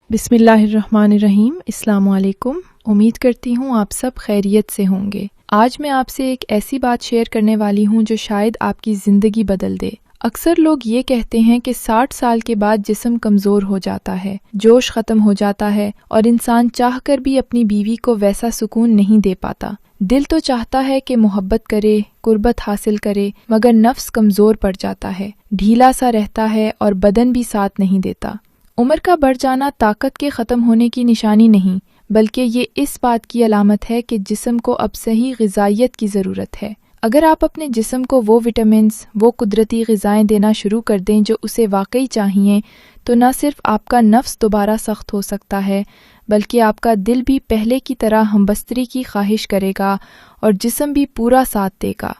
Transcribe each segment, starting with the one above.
بسم اللہ الرحمن الرحیم۔ السلام علیکم۔ امید کرتی ہوں آپ سب خیریت سے ہوں گے۔ آج میں آپ سے ایک ایسی بات شیئر کرنے والی ہوں جو شاید آپ کی زندگی بدل دے۔ اکثر لوگ یہ کہتے ہیں کہ 60 سال کے بعد جسم کمزور ہو جاتا ہے، جوش ختم ہو جاتا ہے اور انسان چاہ کر بھی اپنی بیوی کو ویسا سکون نہیں دے پاتا۔ دل تو چاہتا ہے کہ محبت کرے، قربت حاصل کرے، مگر نفس کمزور پڑ جاتا ہے، ڈھیلا سا رہتا ہے اور بدن بھی ساتھ نہیں دیتا۔ عمر کا بڑھ جانا طاقت کے ختم ہونے کی نشانی نہیں، بلکہ یہ اس بات کی علامت ہے کہ جسم کو اب صحیح غذائیت کی ضرورت ہے۔ اگر آپ اپنے جسم کو وہ وٹامنز، وہ قدرتی غذائیں دینا شروع کر دیں جو اسے واقعی چاہیے، تو نہ صرف آپ کا نفس دوبارہ سخت ہو سکتا ہے، بلکہ آپ کا دل بھی پہلے کی طرح ہمبستری کی خواہش کرے گا اور جسم بھی پورا ساتھ دے گا۔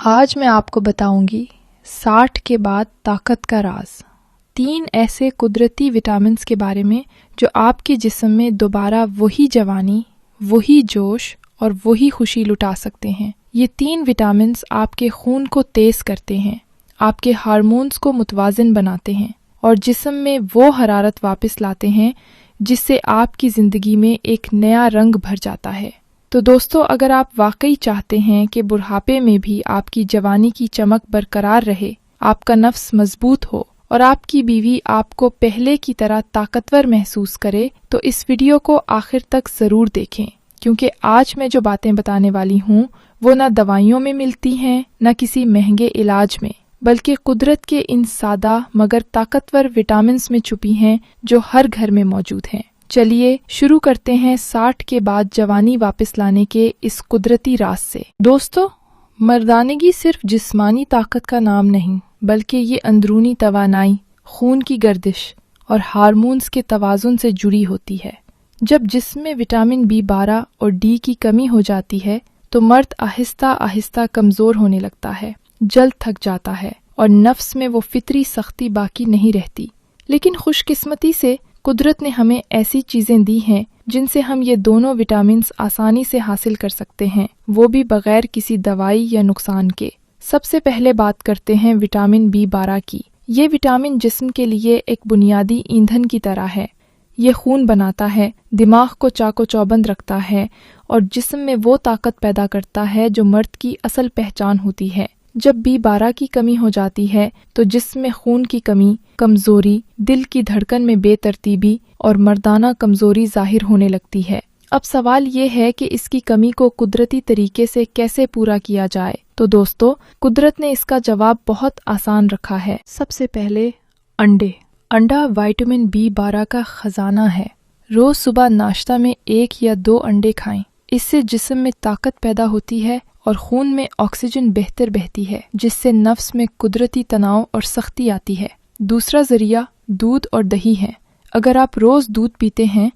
آج میں آپ کو بتاؤں گی 60 کے بعد طاقت کا راز، 3 ایسے قدرتی وٹامنز کے بارے میں جو آپ کے جسم میں دوبارہ وہی جوانی، وہی جوش اور وہی خوشی لٹا سکتے ہیں۔ یہ 3 وٹامنز آپ کے خون کو تیز کرتے ہیں، آپ کے ہارمونز کو متوازن بناتے ہیں اور جسم میں وہ حرارت واپس لاتے ہیں جس سے آپ کی زندگی میں ایک نیا رنگ بھر جاتا ہے۔ تو دوستو، اگر آپ واقعی چاہتے ہیں کہ بڑھاپے میں بھی آپ کی جوانی کی چمک برقرار رہے، آپ کا نفس مضبوط ہو اور آپ کی بیوی آپ کو پہلے کی طرح طاقتور محسوس کرے، تو اس ویڈیو کو آخر تک ضرور دیکھیں، کیونکہ آج میں جو باتیں بتانے والی ہوں وہ نہ دوائیوں میں ملتی ہیں، نہ کسی مہنگے علاج میں، بلکہ قدرت کے ان سادہ مگر طاقتور وٹامنز میں چھپی ہیں جو ہر گھر میں موجود ہیں۔ چلیے شروع کرتے ہیں 60 کے بعد جوانی واپس لانے کے اس قدرتی راز سے۔ دوستو، مردانگی صرف جسمانی طاقت کا نام نہیں، بلکہ یہ اندرونی توانائی، خون کی گردش اور ہارمونز کے توازن سے جڑی ہوتی ہے۔ جب جسم میں وٹامن B12 اور D کی کمی ہو جاتی ہے تو مرد آہستہ آہستہ کمزور ہونے لگتا ہے، جلد تھک جاتا ہے اور نفس میں وہ فطری سختی باقی نہیں رہتی۔ لیکن خوش قسمتی سے قدرت نے ہمیں ایسی چیزیں دی ہیں جن سے ہم یہ دونوں وٹامنز آسانی سے حاصل کر سکتے ہیں، وہ بھی بغیر کسی دوائی یا نقصان کے۔ سب سے پہلے بات کرتے ہیں وٹامن B12 کی۔ یہ وٹامن جسم کے لیے ایک بنیادی ایندھن کی طرح ہے۔ یہ خون بناتا ہے، دماغ کو چاق و چوبند رکھتا ہے اور جسم میں وہ طاقت پیدا کرتا ہے جو مرد کی اصل پہچان ہوتی ہے۔ جب B12 کی کمی ہو جاتی ہے تو جسم میں خون کی کمی، کمزوری، دل کی دھڑکن میں بے ترتیبی اور مردانہ کمزوری ظاہر ہونے لگتی ہے۔ اب سوال یہ ہے کہ اس کی کمی کو قدرتی طریقے سے کیسے پورا کیا جائے؟ تو دوستو، قدرت نے اس کا جواب بہت آسان رکھا ہے۔ سب سے پہلے انڈے۔ انڈا وٹامن B12 کا خزانہ ہے۔ روز صبح ناشتہ میں 1 یا 2 انڈے کھائیں۔ اس سے جسم میں طاقت پیدا ہوتی ہے اور خون میں آکسیجن بہتر بہتی ہے، جس سے نفس میں قدرتی تناؤ اور سختی آتی ہے۔ دوسرا ذریعہ دودھ اور دہی ہے۔ اگر آپ روز دودھ پیتے ہیں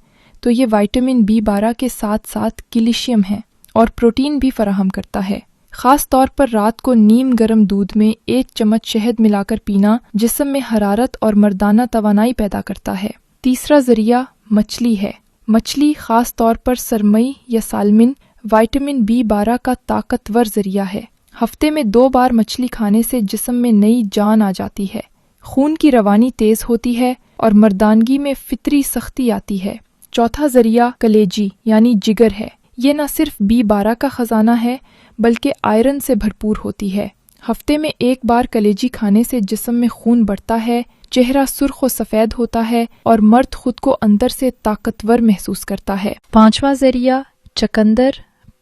تو یہ وٹامن B12 کے ساتھ ساتھ کیلشیم ہے اور پروٹین بھی فراہم کرتا ہے۔ خاص طور پر رات کو نیم گرم دودھ میں 1 چمچ شہد ملا کر پینا جسم میں حرارت اور مردانہ توانائی پیدا کرتا ہے۔ تیسرا ذریعہ مچھلی ہے۔ مچھلی، خاص طور پر سرمئی یا سالمن، وٹامن B12 کا طاقتور ذریعہ ہے۔ ہفتے میں 2 بار مچھلی کھانے سے جسم میں نئی جان آ جاتی ہے، خون کی روانی تیز ہوتی ہے اور مردانگی میں فطری سختی آتی ہے۔ چوتھا ذریعہ کلیجی یعنی جگر ہے۔ یہ نہ صرف B12 کا خزانہ ہے بلکہ آئرن سے بھرپور ہوتی ہے۔ ہفتے میں 1 بار کلیجی کھانے سے جسم میں خون بڑھتا ہے، چہرہ سرخ و سفید ہوتا ہے اور مرد خود کو اندر سے طاقتور محسوس کرتا ہے۔ 5واں ذریعہ چقندر،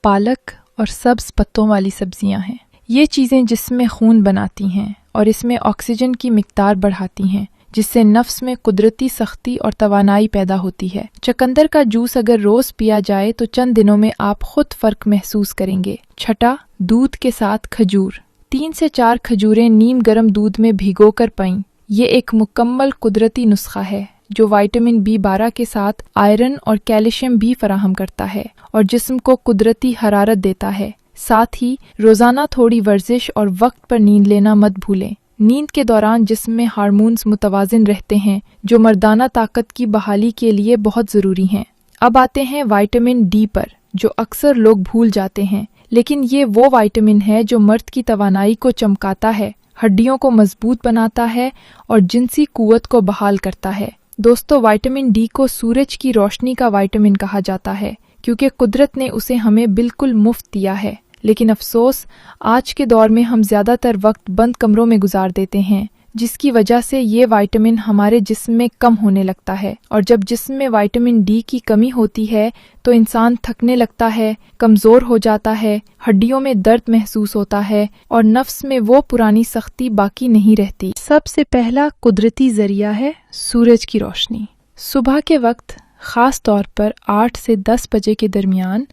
پالک اور سبز پتوں والی سبزیاں ہیں۔ یہ چیزیں جسم میں خون بناتی ہیں اور اس میں آکسیجن کی مقدار بڑھاتی ہیں، جس سے نفس میں قدرتی سختی اور توانائی پیدا ہوتی ہے۔ چقندر کا جوس اگر روز پیا جائے تو چند دنوں میں آپ خود فرق محسوس کریں گے۔ چھٹا، دودھ کے ساتھ کھجور۔ 3 سے 4 کھجوریں نیم گرم دودھ میں بھگو کر پائیں۔ یہ ایک مکمل قدرتی نسخہ ہے جو وٹامن B12 کے ساتھ آئرن اور کیلشیم بھی فراہم کرتا ہے اور جسم کو قدرتی حرارت دیتا ہے۔ ساتھ ہی روزانہ تھوڑی ورزش اور وقت پر نیند لینا مت بھولیں۔ نیند کے دوران جسم میں ہارمونز متوازن رہتے ہیں جو مردانہ طاقت کی بحالی کے لیے بہت ضروری ہیں۔ اب آتے ہیں وٹامن D پر، جو اکثر لوگ بھول جاتے ہیں، لیکن یہ وہ وٹامن ہے جو مرد کی توانائی کو چمکاتا ہے، ہڈیوں کو مضبوط بناتا ہے اور جنسی قوت کو بحال کرتا ہے۔ دوستو وائٹامن ڈی کو سورج کی روشنی کا وائٹامن کہا جاتا ہے کیونکہ قدرت نے اسے ہمیں بالکل مفت دیا ہے، لیکن افسوس آج کے دور میں ہم زیادہ تر وقت بند کمروں میں گزار دیتے ہیں، جس کی وجہ سے یہ وائٹامن ہمارے جسم میں کم ہونے لگتا ہے، اور جب جسم میں وائٹامن ڈی کی کمی ہوتی ہے تو انسان تھکنے لگتا ہے، کمزور ہو جاتا ہے، ہڈیوں میں درد محسوس ہوتا ہے اور نفس میں وہ پرانی سختی باقی نہیں رہتی۔ سب سے پہلا قدرتی ذریعہ ہے سورج کی روشنی۔ صبح کے وقت خاص طور پر 8 سے 10 بجے کے درمیان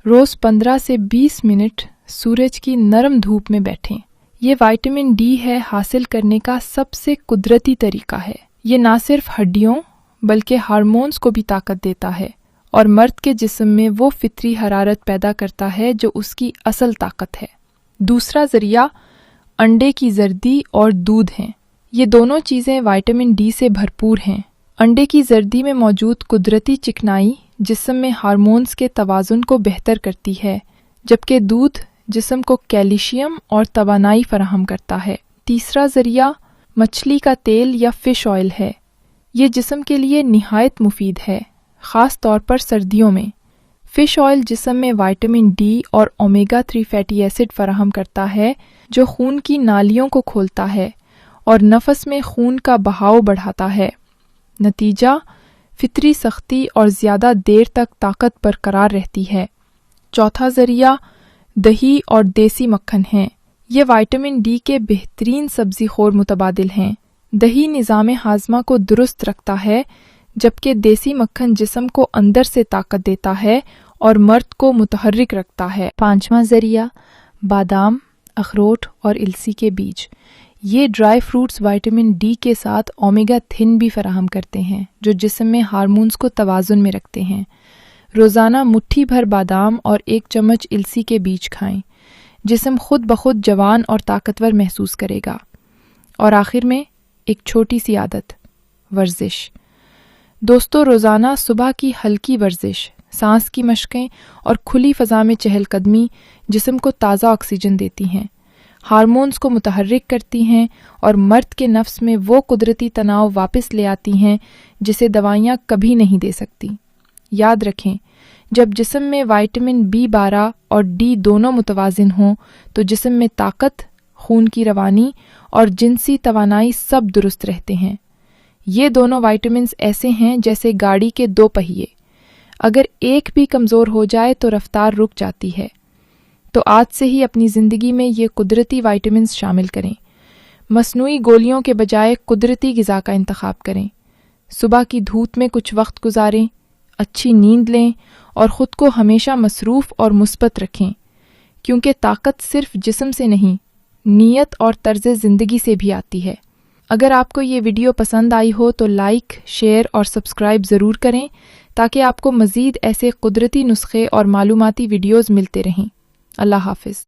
روز 15 سے 20 منٹ سورج کی نرم دھوپ میں بیٹھیں۔ یہ وائٹامن ڈی ہے حاصل کرنے کا سب سے قدرتی طریقہ ہے۔ یہ نہ صرف ہڈیوں بلکہ ہارمونز کو بھی طاقت دیتا ہے اور مرد کے جسم میں وہ فطری حرارت پیدا کرتا ہے جو اس کی اصل طاقت ہے۔ دوسرا ذریعہ انڈے کی زردی اور دودھ ہیں۔ یہ دونوں چیزیں وائٹامن ڈی سے بھرپور ہیں۔ انڈے کی زردی میں موجود قدرتی چکنائی جسم میں ہارمونز کے توازن کو بہتر کرتی ہے، جبکہ دودھ جسم کو کیلشیم اور توانائی فراہم کرتا ہے۔ تیسرا ذریعہ مچھلی کا تیل یا فش آئل ہے۔ یہ جسم کے لیے نہایت مفید ہے، خاص طور پر سردیوں میں۔ فش آئل جسم میں وائٹامن ڈی اور اومیگا 3 فیٹی ایسڈ فراہم کرتا ہے جو خون کی نالیوں کو کھولتا ہے اور نفس میں خون کا بہاؤ بڑھاتا ہے۔ نتیجہ فطری سختی اور زیادہ دیر تک طاقت برقرار رہتی ہے۔ چوتھا ذریعہ دہی اور دیسی مکھن ہیں۔ یہ وائٹامن ڈی کے بہترین سبزی خور متبادل ہیں۔ دہی نظام ہاضمہ کو درست رکھتا ہے، جبکہ دیسی مکھن جسم کو اندر سے طاقت دیتا ہے اور مرد کو متحرک رکھتا ہے۔ پانچواں ذریعہ بادام، اخروٹ اور السی کے بیج۔ یہ ڈرائی فروٹس وائٹامن ڈی کے ساتھ اومیگا 3 بھی فراہم کرتے ہیں جو جسم میں ہارمونز کو توازن میں رکھتے ہیں۔ روزانہ مٹھی بھر بادام اور 1 چمچ السی کے بیج کھائیں۔ جسم خود بخود جوان اور طاقتور محسوس کرے گا۔ اور آخر میں ایک چھوٹی سی عادت، ورزش۔ دوستو روزانہ صبح کی ہلکی ورزش، سانس کی مشقیں اور کھلی فضا میں چہل قدمی جسم کو تازہ آکسیجن دیتی ہیں، ہارمونز کو متحرک کرتی ہیں اور مرد کے نفس میں وہ قدرتی تناؤ واپس لے آتی ہیں جسے دوائیاں کبھی نہیں دے سکتی۔ یاد رکھیں، جب جسم میں وائٹامن B12 اور ڈی دونوں متوازن ہوں تو جسم میں طاقت، خون کی روانی اور جنسی توانائی سب درست رہتے ہیں۔ یہ دونوں وائٹامنز ایسے ہیں جیسے گاڑی کے 2 پہیے، اگر ایک بھی کمزور ہو جائے تو رفتار رک جاتی ہے۔ تو آج سے ہی اپنی زندگی میں یہ قدرتی وائٹامنز شامل کریں۔ مصنوعی گولیوں کے بجائے قدرتی غذا کا انتخاب کریں۔ صبح کی دھوپ میں کچھ وقت گزاریں، اچھی نیند لیں اور خود کو ہمیشہ مصروف اور مثبت رکھیں، کیونکہ طاقت صرف جسم سے نہیں، نیت اور طرز زندگی سے بھی آتی ہے۔ اگر آپ کو یہ ویڈیو پسند آئی ہو تو لائک، شیئر اور سبسکرائب ضرور کریں تاکہ آپ کو مزید ایسے قدرتی نسخے اور معلوماتی ویڈیوز ملتے رہیں۔ اللہ حافظ۔